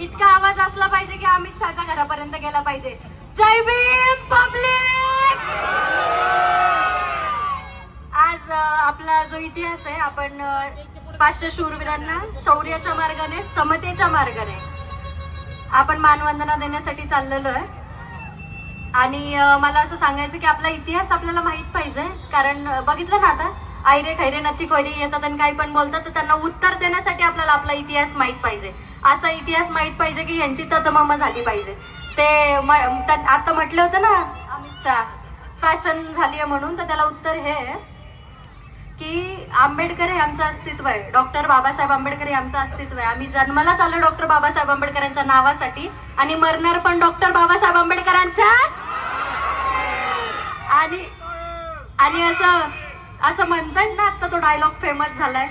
इतका आवाज असला पाहिजे की अमित शहाच्या घरापर्यंत गेला पाहिजे. जय भीम पब्लिक. आज आपला जो इतिहास आहे, आपण 500 शूरवीरांना शौर्याच्या मार्गाने, समतेच्या मार्गाने आपण मानवंदना देण्यासाठी चाललेलो आहे. आणि मला असं सांगायचं की आपला इतिहास आपल्याला माहित पाहिजे. कारण बघितलं ना, आता आयरे खैरे नथी खोरी येतात आणि काही पण बोलतात, तर त्यांना उत्तर देण्यासाठी आपल्याला आपला इतिहास माहित पाहिजे. असा इतिहास माहित पाहिजे की यांची ततमम झाली पाहिजे. ते आता म्हटलं होतं ना अमित शहा फॅशन झाली आहे म्हणून, तर त्याला उत्तर हे आहे की आंबेडकर हे आमचं अस्तित्व आहे. डॉक्टर बाबासाहेब आंबेडकर हे आमचं अस्तित्व आहे. आम्ही जन्मालाच आलो डॉक्टर बाबासाहेब आंबेडकरांच्या नावासाठी आणि मरणार पण डॉक्टर बाबासाहेब आंबेडकरांच्या. आणि असं म्हणतात ना, आता तो डायलॉग फेमस झालाय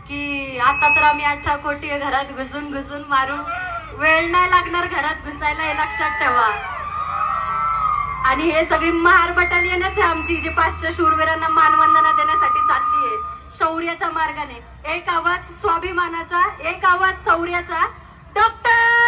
की आता तर आम्ही 18 कोटी घरात घुसून घुसून मारू, वेळ नाही लागणार घरात घुसायला, हे लक्षात ठेवा. आणि हे सगळी महार बटालियनच आहे आमची, जी 500 शूरवीरांना मानवंदना देण्यासाठी चालली आहे शौर्याच्या मार्गाने. एक आवाज स्वाभिमानाचा, एक आवाज शौर्याचा. डॉक्टर